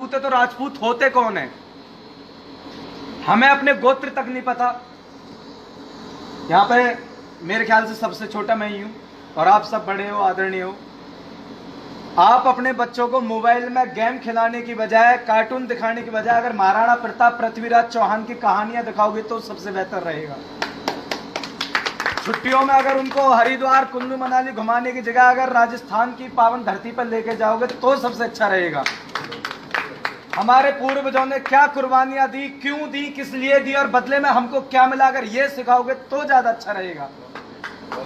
तो राजपूत होते कौन है? हमें अपने गोत्र तक नहीं पता। यहां पे मेरे ख्याल से सबसे छोटा मैं ही हूं और आप सब बड़े हो, आदरणीय हो। आप अपने बच्चों को मोबाइल में गेम खिलाने की बजाय, कार्टून दिखाने की बजाय अगर महाराणा प्रताप, पृथ्वीराज चौहान की कहानियां दिखाओगे तो सबसे बेहतर रहेगा। छुट्टियों में अगर उनको हरिद्वार, कुल्लू मनाली घुमाने की जगह अगर राजस्थान की पावन धरती पर लेके जाओगे तो सबसे अच्छा रहेगा। हमारे पूर्वजों ने क्या कुर्बानियां दी, क्यों दी, किस लिए दी और बदले में हमको क्या मिला, अगर ये सिखाओगे तो ज्यादा अच्छा रहेगा।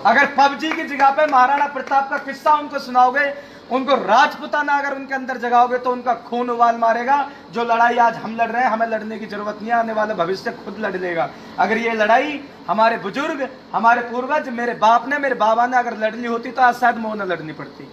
अगर पबजी की जगह पे महाराणा प्रताप का किस्सा उनको सुनाओगे, उनको राजपुताना अगर उनके अंदर जगाओगे तो उनका खून उबाल मारेगा। जो लड़ाई आज हम लड़ रहे हैं, हमें लड़ने की जरूरत नहीं है, आने वाला भविष्य खुद लड़ लेगा। अगर ये लड़ाई हमारे बुजुर्ग, हमारे पूर्वज, मेरे बाप ने, मेरे बाबा ने अगर लड़नी होती तो आज शायद मुंह न लड़नी पड़ती।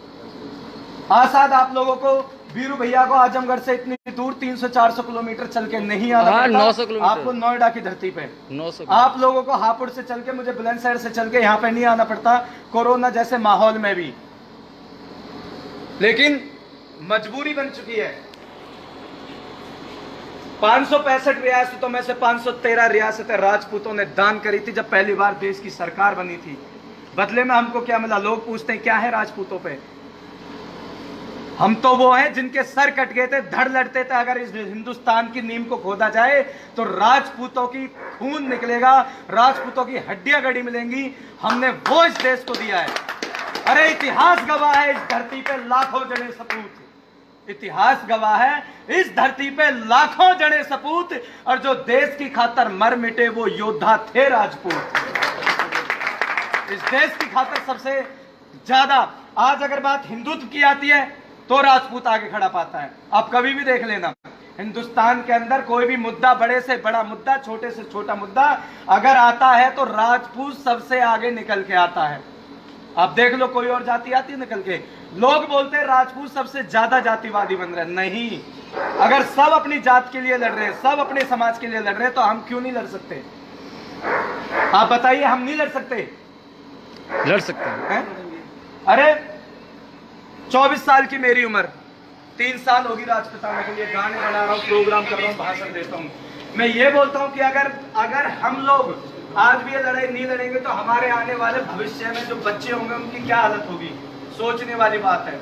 आज शायद आप लोगों को, वीरू भैया को आजमगढ़ से इतनी दूर 300-400 किलोमीटर चल के नहीं आना पड़ता। 900 किलोमीटर आपको नोएडा की धरती पे 900। आप लोगों को हापुड़ से चल के, मुझे बुलंदशहर से चल के यहाँ पे नहीं आना पड़ता, कोरोना जैसे माहौल में भी। लेकिन मजबूरी बन चुकी है। 565 रियासतों में से 513 रियासतें राजपूतों ने दान करी थी जब पहली बार देश की सरकार बनी थी। बदले में हमको क्या मिला? लोग पूछते हैं क्या है राजपूतों पे। हम तो वो हैं जिनके सर कट गए थे, धड़ लड़ते थे। अगर इस हिंदुस्तान की नींव को खोदा जाए तो राजपूतों की खून निकलेगा, राजपूतों की हड्डियां गड़ी मिलेंगी। हमने वो इस देश को दिया है। अरे इतिहास गवाह है, इस धरती पे लाखों जड़े सपूत। इतिहास गवाह है, इस धरती पे लाखों जड़े सपूत, और जो देश की खातर मर मिटे वो योद्धा थे राजपूत। इस देश की खातर सबसे ज्यादा आज अगर बात हिंदुत्व की आती है तो राजपूत आगे खड़ा पाता है। आप कभी भी देख लेना, हिंदुस्तान के अंदर कोई भी मुद्दा, बड़े से बड़ा मुद्दा, छोटे से छोटा मुद्दा अगर आता है तो राजपूत सबसे आगे निकल के आता है। आप देख लो, कोई और जाति आती है निकल के। लोग बोलते हैं राजपूत सबसे ज्यादा जातिवादी बन रहे हैं। नहीं, अगर सब अपनी जात के लिए लड़ रहे हैं, सब अपने समाज के लिए लड़ रहे हैं, तो हम क्यों नहीं लड़ सकते? आप बताइए, हम नहीं लड़ सकते? लड़ सकते हैं। अरे 24 साल की मेरी उम्र, 3 साल होगी राजपुताना के लिए गाने बना रहा हूँ, प्रोग्राम कर रहा हूँ, भाषण देता हूँ। मैं ये बोलता हूँ कि अगर हम लोग आज भी ये लड़ाई नहीं लड़ेंगे तो हमारे आने वाले भविष्य में जो बच्चे होंगे उनकी क्या हालत होगी, सोचने वाली बात है।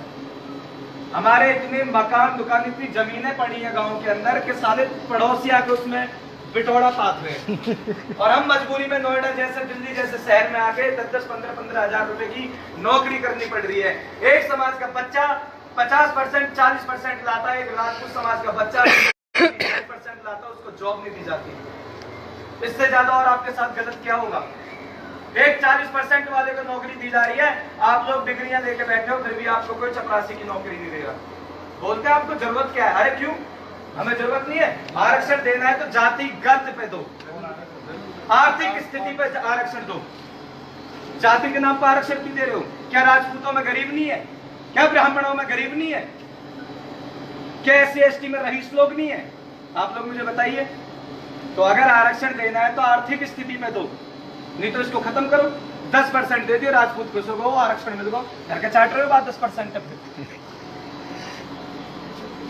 हमारे इतने मकान, दुकान, इतनी जमीनें पड़ी हैं गांव के अंदर कि साले पड़ोसी आके उसमें बिटोड़ा पात रहे और हम मजबूरी में नोएडा जैसे, दिल्ली जैसे शहर में आके 10-10, 15-15 हजार रुपए की नौकरी करनी पड़ रही है। एक समाज का बच्चा 50%, 40% लाता है, एक राजपूत समाज का बच्चा 50% लाता, उसको जॉब नहीं दी जाती। इससे ज्यादा और आपके साथ गलत क्या होगा? एक 40% वाले को नौकरी दी जा रही है, आप लोग डिग्रियां लेके बैठे हो, फिर भी आपको कोई चपरासी की नौकरी नहीं देगा। बोलते हैं आपको जरूरत क्या है? अरे क्यों, हमें जरूरत नहीं है। आरक्षण देना है तो जातिगत पे दो, आर्थिक स्थिति पे आरक्षण दो। जाति के नाम पर आरक्षण क्यों दे रहे हो? क्या राजपूतों में गरीब नहीं है? क्या ब्राह्मणों में गरीब नहीं है? क्या SC/ST में रईस लोग नहीं है? आप लोग मुझे बताइए। तो अगर आरक्षण देना है तो आर्थिक स्थिति में दो, नहीं तो इसको खत्म करो। 10% दे दियो राजपूत को, सो आरक्षण मिल गो, घर के चाट रहे हो बात 10%।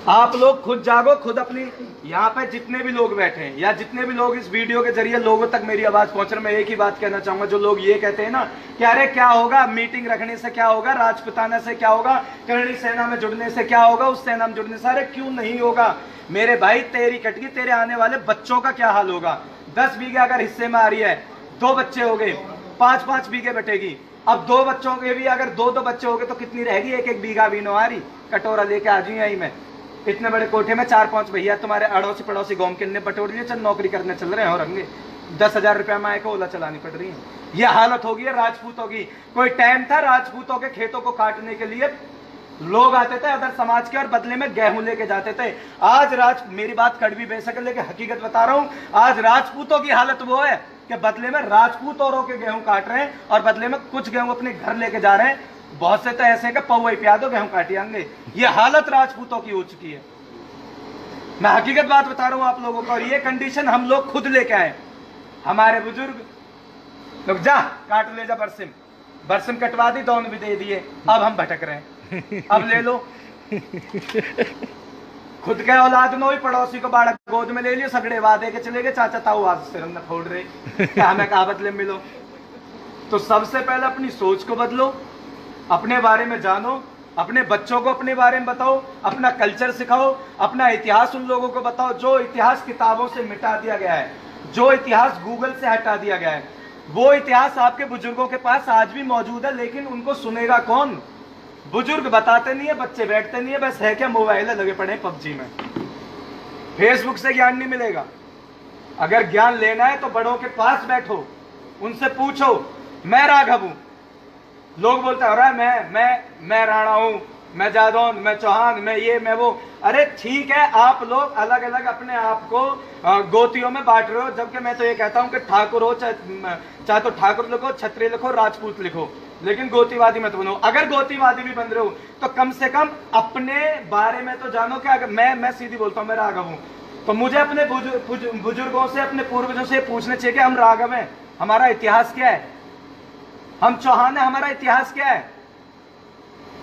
आप लोग खुद जागो, खुद अपनी, यहाँ पे जितने भी लोग बैठे हैं या जितने भी लोग इस वीडियो के जरिए लोगों तक मेरी आवाज पहुंच रहा है, मैं एक ही बात कहना चाहूंगा। जो लोग ये कहते हैं ना कि अरे क्या होगा, मीटिंग रखने से क्या होगा, राजपुताना से क्या होगा, करणी सेना में जुड़ने से क्या होगा, उस सेना में जुड़ने से, अरे क्यों नहीं होगा मेरे भाई? तेरी कटगी, तेरे आने वाले बच्चों का क्या हाल होगा? 10 बीघे अगर हिस्से में आ रही है, 2 बच्चे हो गए, 5-5 बीघे बटेगी। अब 2 बच्चों के भी अगर 2-2 बच्चे हो गए तो कितनी रहेगी? 1-1 बीघा बीनो आ रही। कटोरा लेके आ जाइए यही में, इतने बड़े कोठे में 4-5 भैया तुम्हारे अड़ोसी पड़ोसी गांव के बटोर लिए, चल नौकरी करने चल रहे हैं और होंगे 10,000 रुपया में को ओला चलानी पड़ रही है। यह हालत होगी है राजपूतों की। कोई टाइम था राजपूतों के खेतों को काटने के लिए लोग आते थे अदर समाज के और बदले में गेहूं लेके जाते थे। आज मेरी बात कड़वी बेशक है लेकिन हकीकत बता रहा हूं, आज राजपूतों की हालत वो है कि बदले में राजपूत औरों के गेहूं काट रहे हैं और बदले में कुछ गेहूं अपने घर लेके जा रहे हैं। बहुत से तो ऐसे हैं कि पौवा पिया दो, गेहूं काटी आएंगे। ये हालत राजपूतों की हो चुकी है। मैं हकीकत बात बता रहा हूं आप लोगों को, और ये कंडीशन हम लोग खुद लेके आए। हमारे बुजुर्ग लोग जा काट ले जा, बरसिम कटवा दी, दौन भी दे दिए, अब हम भटक रहे हैं, अब ले लो। खुद के औलाद में वही पड़ोसी को बाड़क गोद में ले लियो, सगड़े वादे के चले गए, चाचा ताऊ आज सिर न फोड़ रहे क्या हमें कहा बदले मिलो। तो सबसे पहले अपनी सोच को बदलो, अपने बारे में जानो, अपने बच्चों को अपने बारे में बताओ, अपना कल्चर सिखाओ, अपना इतिहास उन लोगों को बताओ जो इतिहास किताबों से मिटा दिया गया है, जो इतिहास गूगल से हटा दिया गया है। वो इतिहास आपके बुजुर्गों के पास आज भी मौजूद है, लेकिन उनको सुनेगा कौन? बुजुर्ग बताते नहीं है, बच्चे बैठते नहीं है, बस है क्या मोबाइल है लगे पड़े पबजी में। फेसबुक से ज्ञान नहीं मिलेगा। अगर ज्ञान लेना है तो बड़ों के पास बैठो, उनसे पूछो। मैं राघव हूं, लोग बोलते हैं मैं राणा हूं, मैं जादौन, मैं चौहान, मैं ये मैं वो। अरे ठीक है, आप लोग अलग अलग अपने आप को गोतियों में बांट रहे हो, जबकि मैं तो ये कहता हूं कि ठाकुर हो चाहे तो ठाकुर लिखो, क्षत्रिय लिखो, राजपूत लिखो, लेकिन गोतीवादी मत बनो। अगर गोतीवादी भी बन रहे हो तो कम से कम अपने बारे में तो जानो। कि अगर मैं सीधी बोलता हूं मैं राघव हूं, तो मुझे अपने बुजुर्गों से, अपने पूर्वजों से पूछना चाहिए कि हम राघव हैं, हमारा इतिहास क्या है? हम चौहान है, हमारा इतिहास क्या है?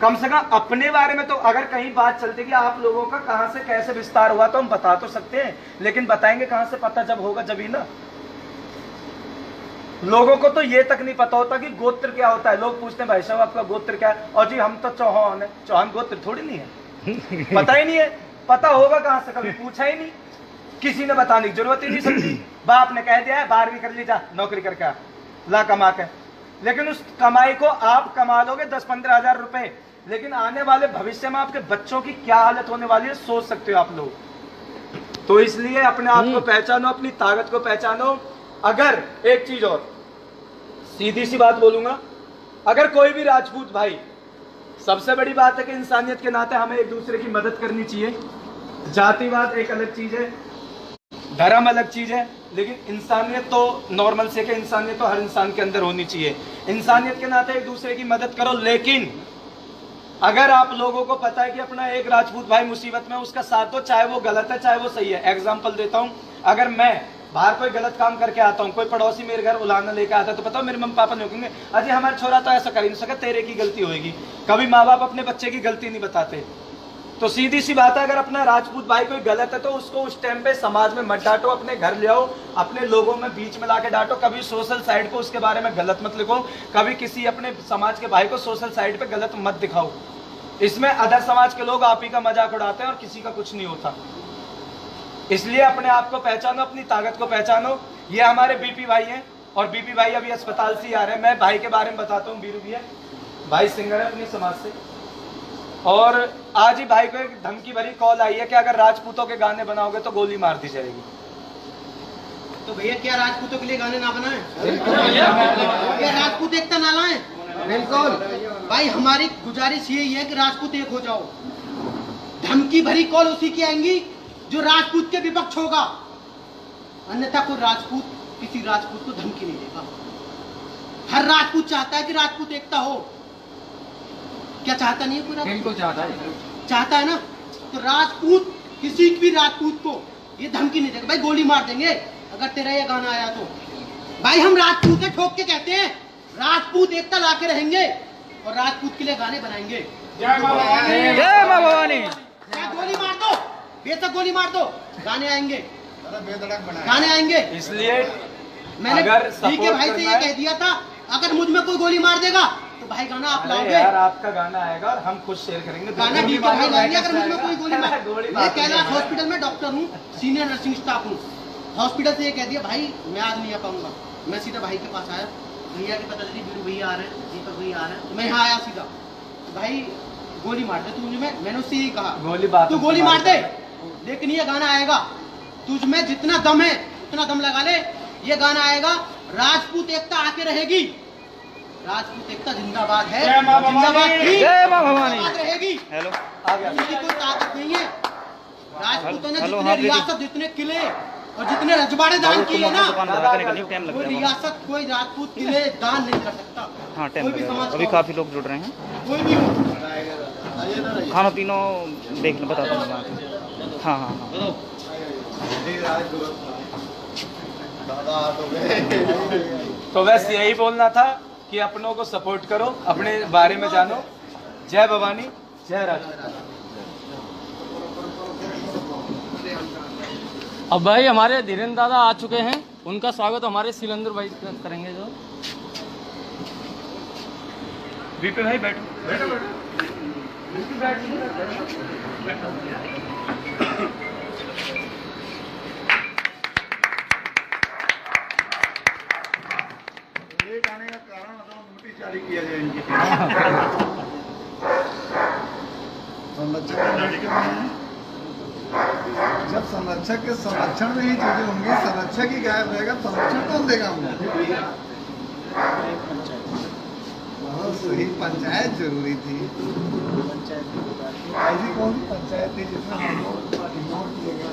कम से कम अपने बारे में तो अगर कहीं बात चलती कि आप लोगों का कहां से कैसे विस्तार हुआ तो हम बता तो सकते हैं, लेकिन बताएंगे कहां से? पता जब होगा जब ही ना। लोगों को तो ये तक नहीं पता होता कि गोत्र क्या होता है। लोग पूछते हैं भाई साहब आपका गोत्र क्या है? और जी हम तो चौहान है। चौहान गोत्र थोड़ी नहीं है, पता ही नहीं है। पता होगा कहां से? कभी पूछा ही नहीं, किसी ने बताने की जरूरत ही नहीं समझी। बाप ने कह दिया है 12वीं कर ली, जा नौकरी करके आ, ला कमा के। लेकिन उस कमाई को आप कमा लोगे 10-15 हजार रुपए, लेकिन आने वाले भविष्य में आपके बच्चों की क्या हालत होने वाली है सोच सकते हो आप लोग। तो इसलिए अपने आप को पहचानो, अपनी ताकत को पहचानो। अगर एक चीज और सीधी सी बात बोलूंगा, अगर कोई भी राजपूत भाई, सबसे बड़ी बात है कि इंसानियत के नाते हमें एक दूसरे की मदद करनी चाहिए। जातिवाद एक अलग चीज है, धर्म अलग चीज है, लेकिन इंसानियत तो नॉर्मल से कि इंसानियत तो हर इंसान के अंदर होनी चाहिए। इंसानियत के नाते एक दूसरे की मदद करो। लेकिन अगर आप लोगों को पता है कि अपना एक राजपूत भाई मुसीबत में, उसका साथ दो, चाहे वो गलत है चाहे वो सही है। एग्जाम्पल देता हूं, अगर मैं बाहर कोई गलत काम करके आता हूं, कोई पड़ोसी मेरे घर उलाना लेकर आता है, तो पता हो मेरे मम्मी पापा नहीं कहेंगे अजय हमारा छोरा तो ऐसा कर ही नहीं सका, तेरे की गलती होगी। कभी माँ बाप अपने बच्चे की गलती नहीं बताते। तो सीधी सी बात है, अगर अपना राजपूत भाई कोई गलत है तो उसको उस टाइम पे समाज में मत डांटो, अपने घर ले आओ, अपने लोगों में बीच में लाके डांटो। कभी सोशल साइड पे उसके बारे में गलत मत लिखो, कभी किसी अपने समाज के भाई को सोशल साइड पे गलत मत दिखाओ। इसमें अदर समाज के लोग आप ही का मजाक उड़ाते हैं और किसी का कुछ नहीं होता। इसलिए अपने आप को पहचानो, अपनी ताकत को पहचानो। ये हमारे बीपी भाई हैं, और बीपी भाई अभी अस्पताल से ही आ रहे हैं। मैं भाई के बारे में बताता हूँ। बीरू भैया भाई सिंगर है अपनी समाज से, और आज ही भाई को एक धमकी भरी कॉल आई है कि अगर राजपूतों के गाने बनाओगे तो गोली मार दी जाएगी। तो भैया क्या राजपूतों के लिए गाने ना बनाएं? क्या राजपूत एकता ना लाएं? बिल्कुल भाई, हमारी गुजारिश यही है कि राजपूत एक हो जाओ। धमकी भरी कॉल उसी की आएंगी जो राजपूत के विपक्ष होगा, अन्यथा कोई राजपूत किसी राजपूत को धमकी नहीं देगा। हर राजपूत चाहता है कि राजपूत एकता हो। क्या चाहता नहीं है कोई राजपूत? बिल्कुल चाहता है ना। तो राजपूत किसी भी राजपूत को ये धमकी नहीं देगा भाई गोली मार देंगे अगर तेरा ये गाना आया तो। भाई हम राजपूत है, ठोक के कहते हैं राजपूत एकता लाके रहेंगे और राजपूत के लिए गाने बनाएंगे। जय मां भवानी। गोली मार दो, बेशक गोली मार दो, गाने आएंगे, गाने आएंगे। इसलिए मैंने अगर ठीक है भाई से ये कह दिया था, अगर मुझ में कोई गोली मार देगा तो भाई गाना आप लाओगे। यार आपका गाना आएगा और हम खुद शेयर करेंगे। गाना ठीक है भाई लाएंगे अगर मुझ में कोई गोली मार। मैं कैलाश हॉस्पिटल में डॉक्टर हूँ, सीनियर नर्सिंग स्टाफ हूँ। हॉस्पिटल से ये कह दिया भाई मैं आज नहीं आ पाऊंगा। मैं सीधा भाई के पास आया, भैया की पता चली बीरू भैया आ रहे हैं, दीपक भैया आ रहे हैं, तो मैं यहाँ आया सीधा। भाई गोली मार दे तुझ में, मैंने उससे यही कहा तू गोली मार दे, लेकिन ये गाना आएगा। तुझ में जितना दम है उतना दम लगा ले, ये गाना आएगा। राजपूत एकता आके रहेगी, राजपूत एकता जिंदाबाद है, जिंदाबाद रहेगी। हेलो, किसी कोई ताकत नहीं है। राजपूतों ने जितने रियासत, जितने किले और जितने रजवाड़े दान किए ना, वो रियासत कोई राजपूत किले दान नहीं कर सकता। हाँ टाइम लगेगा, अभी काफी लोग जुड़ रहे हैं। कोई भी हो, खाना तीनों देख लो, बताता हूँ मैं। हाँ हाँ हाँ तो बस यही बोलना था कि अपनों को सपोर्ट करो, अपने बारे में जानो। जय भवानी, जय राजपूत। अब भाई हमारे धीरेन्द्र दादा आ चुके हैं, उनका स्वागत हमारे सिलेंडर भाई करेंगे जो। वीपी भाई बैठो बैठो लेट आने का कारण नोटिस जारी किया जाए इनके संरक्षक जब संरक्षक के संरक्षण में ही चीजें होंगी, संरक्षक ही गायब रहेगा, संरक्षण कौन देगा हमको? बहुत सही, पंचायत जरूरी थी। ऐसी कौन सी पंचायत थी जिसमें हम लोग इग्नोर किए गए?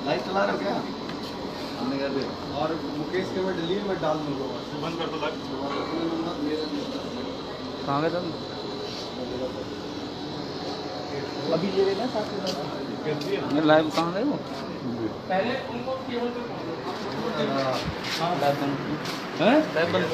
लाइट चला रहे हो क्या? हमने कर दिया। और मुकेश के मैं डिलीट में डाल दूंगा, बंद कर दो लाइट। कहाँ गए तुम? अभी ले लेना साथ में लाइव कहाँ गए वो? पहले उनको केवल हाँ लाइव बंद। हैं? लाइव बंद।